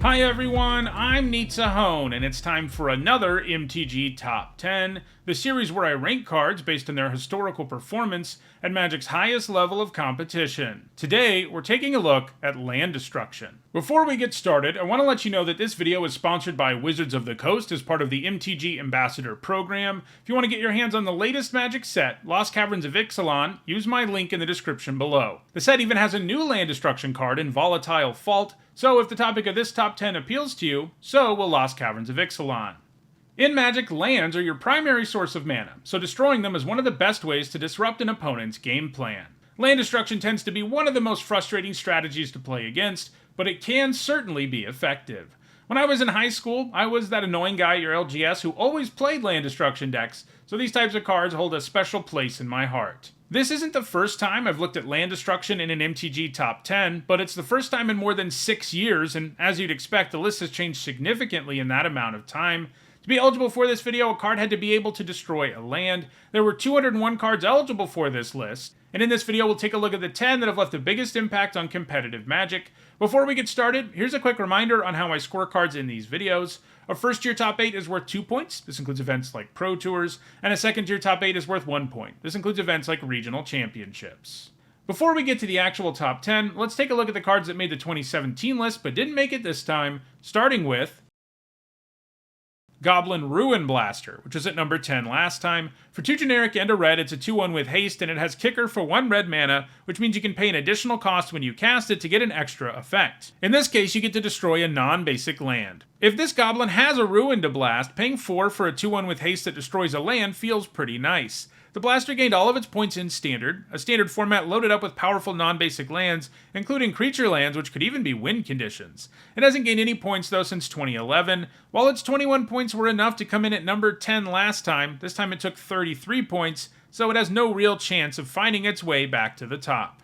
Hi everyone, I'm Nitzahone, and it's time for another MTG Top 10, the series where I rank cards based on their historical performance at Magic's highest level of competition. Today, we're taking a look at land destruction. Before we get started, I want to let you know that this video is sponsored by Wizards of the Coast as part of the MTG Ambassador Program. If you want to get your hands on the latest Magic set, Lost Caverns of Ixalan, use my link in the description below. The set even has a new land destruction card in Volatile Fault, so if the topic of this top 10 appeals to you, so will Lost Caverns of Ixalan. In Magic, lands are your primary source of mana, so destroying them is one of the best ways to disrupt an opponent's game plan. Land destruction tends to be one of the most frustrating strategies to play against, but it can certainly be effective. When I was in high school, I was that annoying guy at your LGS who always played land destruction decks, so these types of cards hold a special place in my heart. This isn't the first time I've looked at land destruction in an MTG top 10, but it's the first time in more than 6 years, and as you'd expect, the list has changed significantly in that amount of time. To be eligible for this video, a card had to be able to destroy a land. There were 201 cards eligible for this list, and in this video we'll take a look at the 10 that have left the biggest impact on competitive Magic. Before we get started, here's a quick reminder on how I score cards in these videos. A first tier top 8 is worth 2 points, this includes events like Pro Tours, and a second tier top 8 is worth 1 point. This includes events like Regional Championships. Before we get to the actual top 10, let's take a look at the cards that made the 2017 list but didn't make it this time, starting with Goblin Ruin Blaster, which was at number 10 last time. For 2 generic and a red, it's a 2/1 with haste, and it has kicker for 1 red mana, which means you can pay an additional cost when you cast it to get an extra effect. In this case, you get to destroy a non-basic land. If this goblin has a Ruin to blast, paying 4 for a 2/1 with haste that destroys a land feels pretty nice. The blaster gained all of its points in Standard, a standard format loaded up with powerful non-basic lands, including creature lands which could even be win conditions. It hasn't gained any points though since 2011. While its 21 points were enough to come in at number 10 last time, this time it took 33 points, so it has no real chance of finding its way back to the top.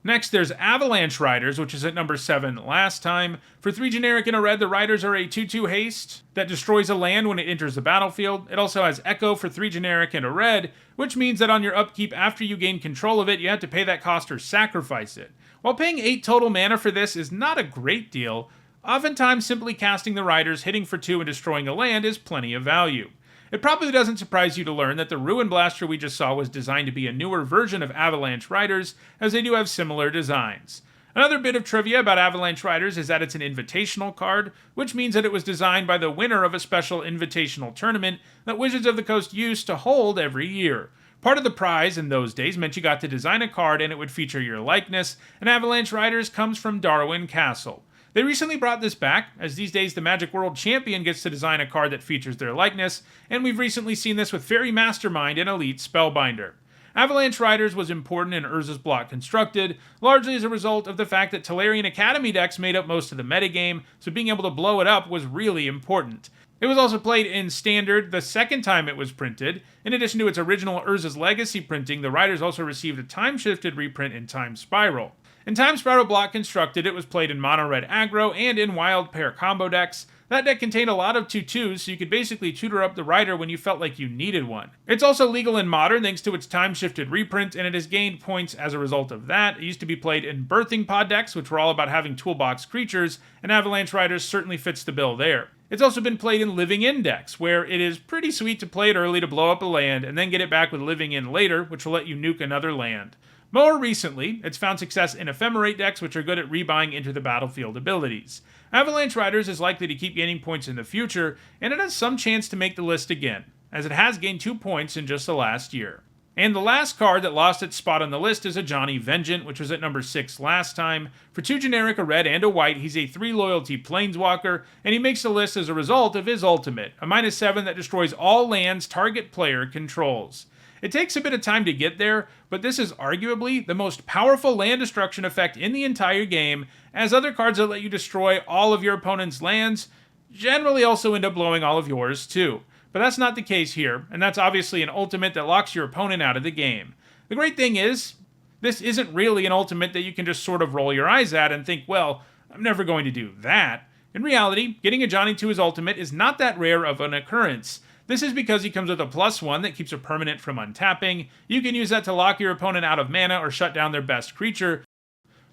Next, there's Avalanche Riders, which is at number 7 last time. For 3 generic and a red, the Riders are a 2/2 haste that destroys a land when it enters the battlefield. It also has Echo for 3 generic and a red, which means that on your upkeep after you gain control of it, you have to pay that cost or sacrifice it. While paying 8 total mana for this is not a great deal, oftentimes simply casting the Riders, hitting for 2 and destroying a land is plenty of value. It probably doesn't surprise you to learn that the Ruin Blaster we just saw was designed to be a newer version of Avalanche Riders, as they do have similar designs. Another bit of trivia about Avalanche Riders is that it's an invitational card, which means that it was designed by the winner of a special invitational tournament that Wizards of the Coast used to hold every year. Part of the prize in those days meant you got to design a card and it would feature your likeness, and Avalanche Riders comes from Darwin Castle. They recently brought this back, as these days the Magic World Champion gets to design a card that features their likeness, and we've recently seen this with Fairy Mastermind and Elite Spellbinder. Avalanche Riders was important in Urza's Block Constructed, largely as a result of the fact that Tolarian Academy decks made up most of the metagame, so being able to blow it up was really important. It was also played in Standard the second time it was printed. In addition to its original Urza's Legacy printing, the Riders also received a time-shifted reprint in Time Spiral. In Time Spiral Block Constructed, it was played in Mono-Red Aggro and in Wild Pair combo decks. That deck contained a lot of 2/2s, so you could basically tutor up the Rider when you felt like you needed one. It's also legal in Modern thanks to its time-shifted reprint, and it has gained points as a result of that. It used to be played in Birthing Pod decks, which were all about having toolbox creatures, and Avalanche Riders certainly fits the bill there. It's also been played in Living In decks, where it is pretty sweet to play it early to blow up a land, and then get it back with Living In later, which will let you nuke another land. More recently, it's found success in Ephemerate decks, which are good at rebuying into the battlefield abilities. Avalanche Riders is likely to keep gaining points in the future, and it has some chance to make the list again, as it has gained 2 points in just the last year. And the last card that lost its spot on the list is Ajani Vengeant, which was at number 6 last time. For 2 generic, a red, and a white, he's a 3 loyalty planeswalker, and he makes the list as a result of his ultimate, a -7 that destroys all lands target player controls. It takes a bit of time to get there, but this is arguably the most powerful land destruction effect in the entire game, as other cards that let you destroy all of your opponent's lands generally also end up blowing all of yours too. But that's not the case here, and that's obviously an ultimate that locks your opponent out of the game. The great thing is, this isn't really an ultimate that you can just sort of roll your eyes at and think, well, I'm never going to do that. In reality, getting a Johnny to his ultimate is not that rare of an occurrence. This is because he comes with a +1 that keeps a permanent from untapping. You can use that to lock your opponent out of mana or shut down their best creature.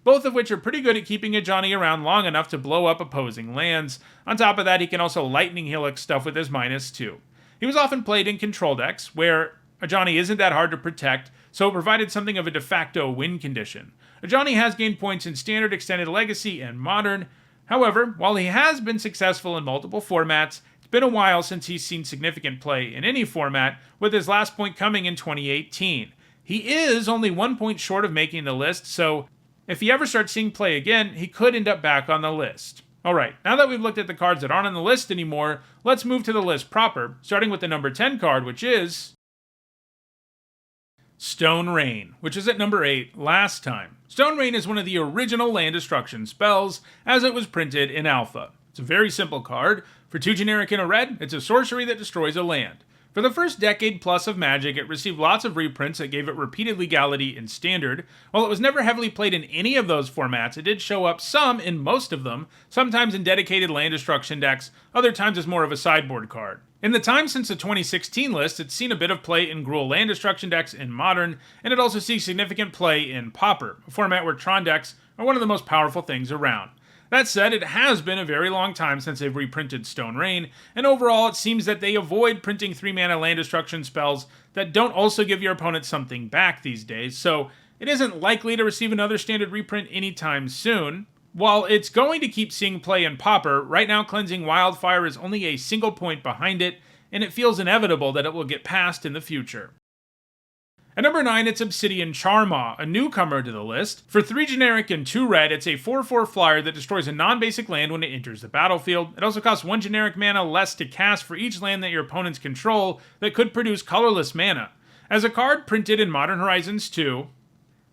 both of which are pretty good at keeping a Johnny around long enough to blow up opposing lands. On top of that, he can also lightning helix stuff with his -2. He was often played in control decks, where a Johnny isn't that hard to protect, so it provided something of a de facto win condition. A Johnny has gained points in Standard, Extended Legacy, and Modern. However, while he has been successful in multiple formats, it's been a while since he's seen significant play in any format, with his last point coming in 2018. He is only 1 point short of making the list, so if he ever starts seeing play again, he could end up back on the list. Alright, now that we've looked at the cards that aren't on the list anymore, let's move to the list proper, starting with the number 10 card, which is Stone Rain, which is at number 8 last time. Stone Rain is one of the original land destruction spells, as it was printed in Alpha. It's a very simple card. For 2 generic and a red, it's a sorcery that destroys a land. For the first decade plus of Magic, it received lots of reprints that gave it repeated legality in Standard. While it was never heavily played in any of those formats, it did show up some in most of them, sometimes in dedicated land destruction decks, other times as more of a sideboard card. In the time since the 2016 list, it's seen a bit of play in Gruul land destruction decks in Modern, and it also sees significant play in Pauper, a format where Tron decks are one of the most powerful things around. That said, it has been a very long time since they've reprinted Stone Rain, and overall it seems that they avoid printing 3-mana land destruction spells that don't also give your opponent something back these days, so it isn't likely to receive another standard reprint anytime soon. While it's going to keep seeing play in Pauper, right now Cleansing Wildfire is only a single point behind it, and it feels inevitable that it will get passed in the future. At number 9, it's Obsidian Charma, a newcomer to the list. For 3 generic and 2 red, it's a 4/4 flyer that destroys a non-basic land when it enters the battlefield. It also costs 1 generic mana less to cast for each land that your opponents control that could produce colorless mana. As a card printed in Modern Horizons 2,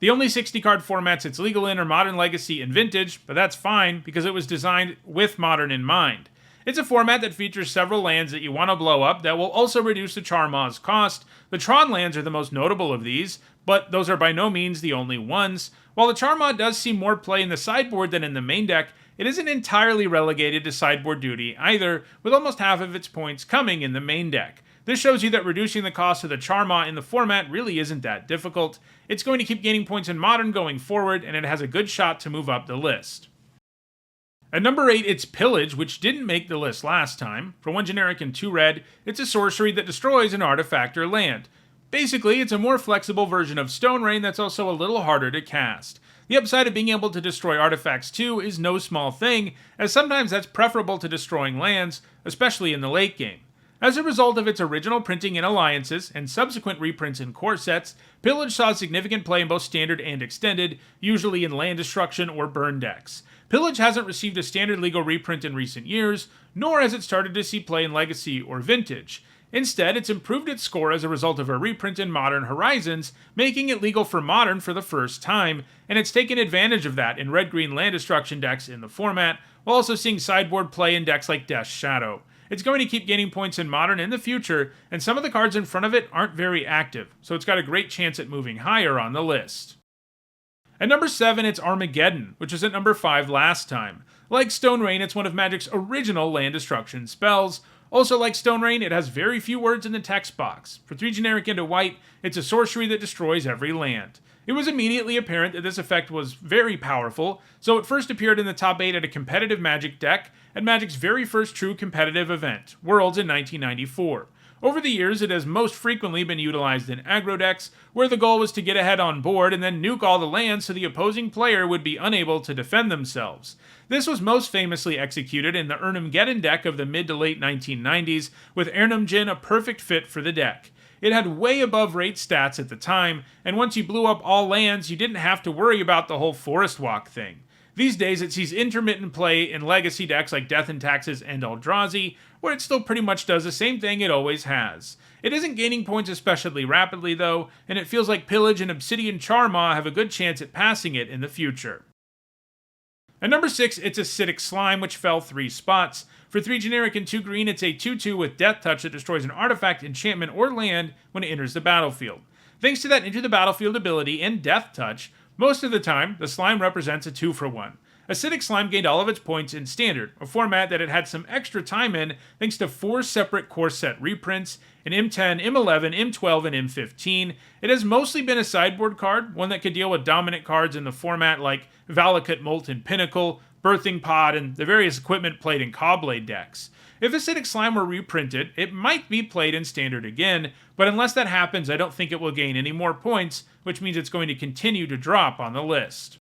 the only 60-card formats it's legal in are Modern Legacy and Vintage, but that's fine because it was designed with Modern in mind. It's a format that features several lands that you want to blow up that will also reduce the Charma's cost. The Tron lands are the most notable of these, but those are by no means the only ones. While the Charma does see more play in the sideboard than in the main deck, it isn't entirely relegated to sideboard duty either, with almost half of its points coming in the main deck. This shows you that reducing the cost of the Charma in the format really isn't that difficult. It's going to keep gaining points in Modern going forward, and it has a good shot to move up the list. At number 8, it's Pillage, which didn't make the list last time. For 1 generic and 2 red, it's a sorcery that destroys an artifact or land. Basically, it's a more flexible version of Stone Rain that's also a little harder to cast. The upside of being able to destroy artifacts too is no small thing, as sometimes that's preferable to destroying lands, especially in the late game. As a result of its original printing in Alliances and subsequent reprints in core sets, Pillage saw significant play in both Standard and Extended, usually in land destruction or burn decks. Pillage hasn't received a standard legal reprint in recent years, nor has it started to see play in Legacy or Vintage. Instead, it's improved its score as a result of a reprint in Modern Horizons, making it legal for Modern for the first time, and it's taken advantage of that in red-green land destruction decks in the format, while also seeing sideboard play in decks like Death's Shadow. It's going to keep gaining points in Modern in the future, and some of the cards in front of it aren't very active, so it's got a great chance at moving higher on the list. At number 7, it's Armageddon, which was at number 5 last time. Like Stone Rain, it's one of Magic's original land destruction spells. Also, like Stone Rain, it has very few words in the text box. For 3 generic and a white, it's a sorcery that destroys every land. It was immediately apparent that this effect was very powerful, so it first appeared in the top 8 at a competitive Magic deck at Magic's very first true competitive event, Worlds in 1994. Over the years, it has most frequently been utilized in aggro decks, where the goal was to get ahead on board and then nuke all the lands so the opposing player would be unable to defend themselves. This was most famously executed in the Armageddon deck of the mid to late 1990s, with Armageddon a perfect fit for the deck. It had way above rate stats at the time, and once you blew up all lands, you didn't have to worry about the whole Forest Walk thing. These days, it sees intermittent play in legacy decks like Death and Taxes and Eldrazi, where it still pretty much does the same thing it always has. It isn't gaining points especially rapidly, though, and it feels like Pillage and Obsidian Charma have a good chance at passing it in the future. At number 6, it's Acidic Slime, which fell 3 spots. For 3 generic and 2 green, it's a 2/2 with Death Touch that destroys an artifact, enchantment, or land when it enters the battlefield. Thanks to that Enter the Battlefield ability and Death Touch, most of the time, the slime represents a 2-for-1. Acidic Slime gained all of its points in Standard, a format that it had some extra time in thanks to 4 separate core set reprints in M10, M11, M12, and M15. It has mostly been a sideboard card, one that could deal with dominant cards in the format like Valakut Molten Pinnacle, Birthing Pod, and the various equipment played in Cobblade decks. If Acidic Slime were reprinted, it might be played in Standard again, but unless that happens, I don't think it will gain any more points, which means it's going to continue to drop on the list.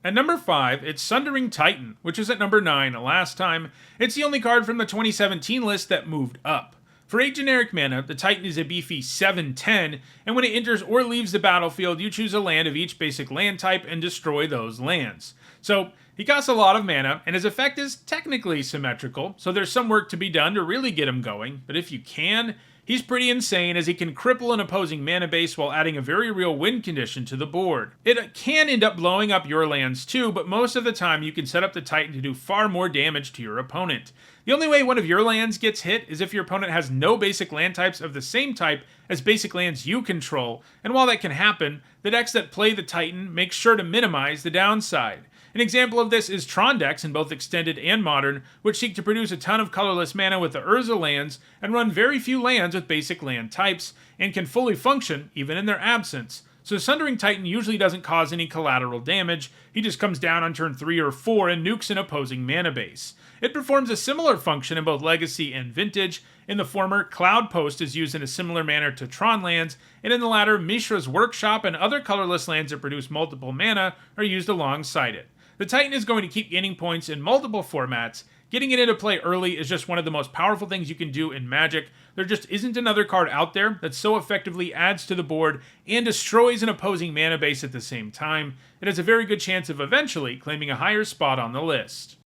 At number 5, it's Sundering Titan, which was at number 9 last time. It's the only card from the 2017 list that moved up. For 8 generic mana, the Titan is a beefy 7/10, and when it enters or leaves the battlefield, you choose a land of each basic land type and destroy those lands. So, he costs a lot of mana, and his effect is technically symmetrical, so there's some work to be done to really get him going, but if you can, he's pretty insane as he can cripple an opposing mana base while adding a very real win condition to the board. It can end up blowing up your lands too, but most of the time you can set up the Titan to do far more damage to your opponent. The only way one of your lands gets hit is if your opponent has no basic land types of the same type as basic lands you control, and while that can happen, the decks that play the Titan make sure to minimize the downside. An example of this is Tron decks in both Extended and Modern, which seek to produce a ton of colorless mana with the Urza lands and run very few lands with basic land types, and can fully function even in their absence. So Sundering Titan usually doesn't cause any collateral damage, he just comes down on turn 3 or 4 and nukes an opposing mana base. It performs a similar function in both Legacy and Vintage. In the former, Cloud Post is used in a similar manner to Tron lands, and in the latter, Mishra's Workshop and other colorless lands that produce multiple mana are used alongside it. The Titan is going to keep gaining points in multiple formats. Getting it into play early is just one of the most powerful things you can do in Magic. There just isn't another card out there that so effectively adds to the board and destroys an opposing mana base at the same time. It has a very good chance of eventually claiming a higher spot on the list.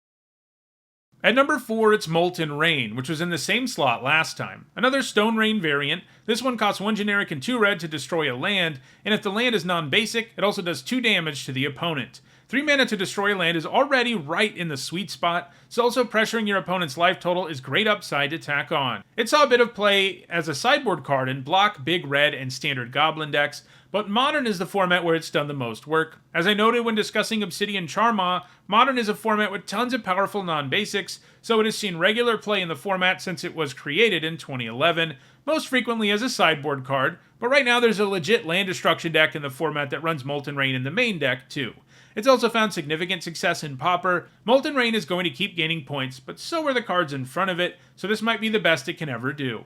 At number 4, it's Molten Rain, which was in the same slot last time. Another Stone Rain variant. This one costs 1 generic and 2 red to destroy a land, and if the land is non-basic, it also does 2 damage to the opponent. 3 mana to destroy a land is already right in the sweet spot, so also pressuring your opponent's life total is great upside to tack on. It saw a bit of play as a sideboard card in Block, Big Red, and Standard Goblin decks, but Modern is the format where it's done the most work. As I noted when discussing Obsidian Charma, Modern is a format with tons of powerful non-basics, so it has seen regular play in the format since it was created in 2011, most frequently as a sideboard card, but right now there's a legit land destruction deck in the format that runs Molten Rain in the main deck too. It's also found significant success in Pauper. Molten Rain is going to keep gaining points, but so are the cards in front of it, so this might be the best it can ever do.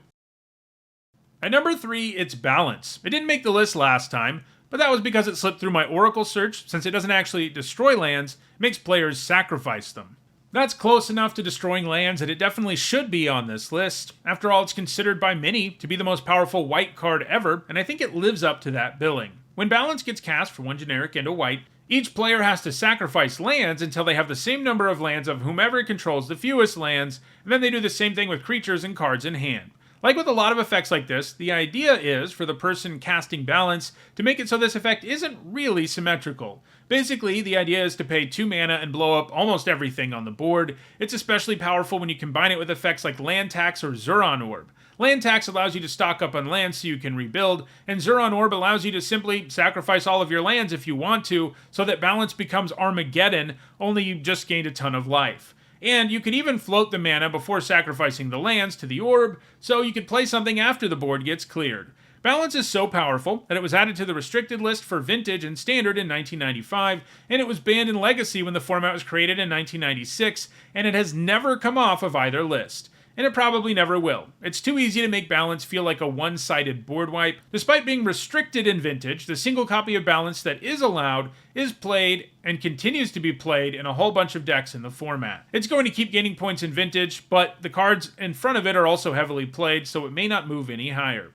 At number 3, it's Balance. It didn't make the list last time, but that was because it slipped through my Oracle search. Since it doesn't actually destroy lands, it makes players sacrifice them. That's close enough to destroying lands that it definitely should be on this list. After all, it's considered by many to be the most powerful white card ever, and I think it lives up to that billing. When Balance gets cast for 1 generic and a white, each player has to sacrifice lands until they have the same number of lands of whomever controls the fewest lands, and then they do the same thing with creatures and cards in hand. Like with a lot of effects like this, the idea is for the person casting Balance to make it so this effect isn't really symmetrical. Basically, the idea is to pay 2 mana and blow up almost everything on the board. It's especially powerful when you combine it with effects like Land Tax or Zuron Orb. Land Tax allows you to stock up on lands so you can rebuild, and Zuron Orb allows you to simply sacrifice all of your lands if you want to, so that Balance becomes Armageddon, only you just gained a ton of life. And you can even float the mana before sacrificing the lands to the orb, so you can play something after the board gets cleared. Balance is so powerful that it was added to the restricted list for Vintage and Standard in 1995, and it was banned in Legacy when the format was created in 1996, and it has never come off of either list. And it probably never will. It's too easy to make Balance feel like a one-sided board wipe. Despite being restricted in Vintage, the single copy of Balance that is allowed is played and continues to be played in a whole bunch of decks in the format. It's going to keep gaining points in Vintage, but the cards in front of it are also heavily played, so it may not move any higher.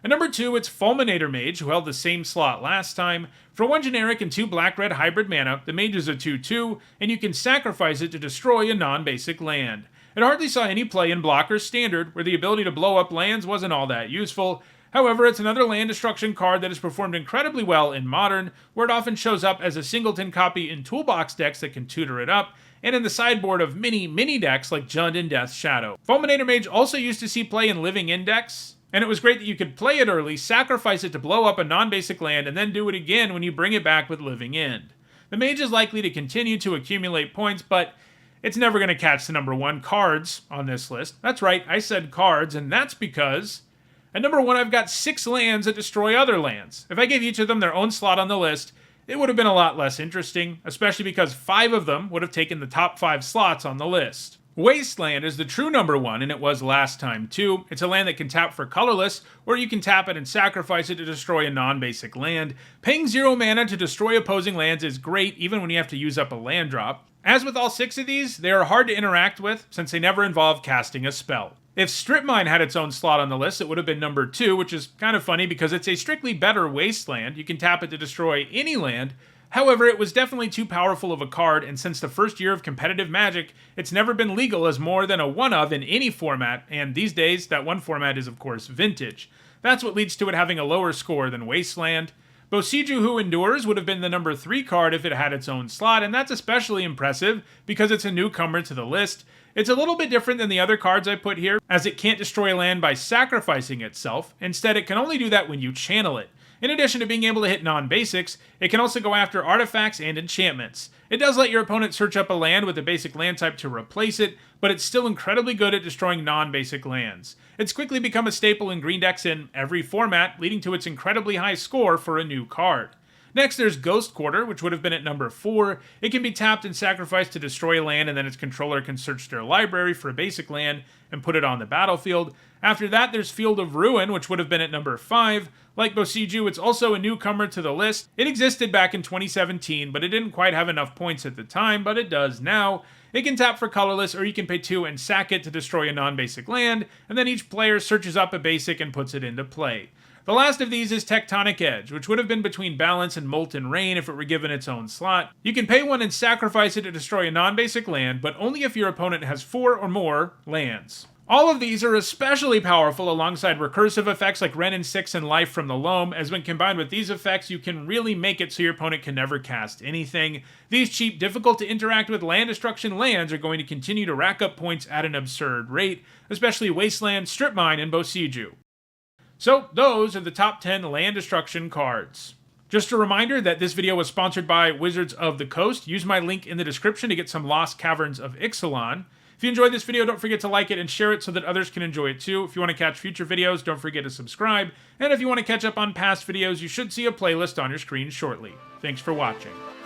At number 2, it's Fulminator Mage, who held the same slot last time. For 1 generic and 2 black-red hybrid mana, the Mage is a 2/2, and you can sacrifice it to destroy a non-basic land. It hardly saw any play in Block or Standard, where the ability to blow up lands wasn't all that useful. However, it's another land destruction card that has performed incredibly well in Modern, where it often shows up as a singleton copy in toolbox decks that can tutor it up, and in the sideboard of mini decks like Jund and Death Shadow. Fulminator Mage also used to see play in Living In decks, and it was great that you could play it early, sacrifice it to blow up a non-basic land, and then do it again when you bring it back with Living In. The Mage is likely to continue to accumulate points, but it's never going to catch the number 1 cards on this list. That's right, I said cards, and that's because at number 1 I've got 6 lands that destroy other lands. If I gave each of them their own slot on the list, it would have been a lot less interesting, especially because 5 of them would have taken the top 5 slots on the list. Wasteland is the true number 1, and it was last time too. It's a land that can tap for colorless, or you can tap it and sacrifice it to destroy a non-basic land. Paying 0 mana to destroy opposing lands is great, even when you have to use up a land drop. As with all 6 of these, they are hard to interact with, since they never involve casting a spell. If Strip Mine had its own slot on the list, it would have been number 2, which is kind of funny because it's a strictly better wasteland. You can tap it to destroy any land. However, it was definitely too powerful of a card, and since the first year of competitive Magic, it's never been legal as more than a 1-of in any format, and these days, that one format is of course Vintage. That's what leads to it having a lower score than Wasteland. Bosiju Who Endures would have been the number 3 card if it had its own slot, and that's especially impressive because it's a newcomer to the list. It's a little bit different than the other cards I put here, as it can't destroy land by sacrificing itself. Instead, it can only do that when you channel it. In addition to being able to hit non-basics, it can also go after artifacts and enchantments. It does let your opponent search up a land with a basic land type to replace it, but it's still incredibly good at destroying non-basic lands. It's quickly become a staple in green decks in every format, leading to its incredibly high score for a new card. Next, there's Ghost Quarter, which would have been at number 4. It can be tapped and sacrificed to destroy a land, and then its controller can search their library for a basic land and put it on the battlefield. After that, there's Field of Ruin, which would have been at number 5. Like Bosiju, it's also a newcomer to the list. It existed back in 2017, but it didn't quite have enough points at the time, but it does now. It can tap for colorless, or you can pay 2 and sack it to destroy a non-basic land, and then each player searches up a basic and puts it into play. The last of these is Tectonic Edge, which would have been between Balance and Molten Rain if it were given its own slot. You can pay 1 and sacrifice it to destroy a non-basic land, but only if your opponent has 4 or more lands. All of these are especially powerful alongside recursive effects like Wrenn and 6 and Life from the Loam, as when combined with these effects, you can really make it so your opponent can never cast anything. These cheap, difficult to interact with land destruction lands are going to continue to rack up points at an absurd rate, especially Wasteland, Strip Mine, and Bosiju. So those are the top 10 land destruction cards. Just a reminder that this video was sponsored by Wizards of the Coast. Use my link in the description to get some Lost Caverns of Ixalan. If you enjoyed this video, don't forget to like it and share it so that others can enjoy it too. If you want to catch future videos, don't forget to subscribe. And if you want to catch up on past videos, you should see a playlist on your screen shortly. Thanks for watching.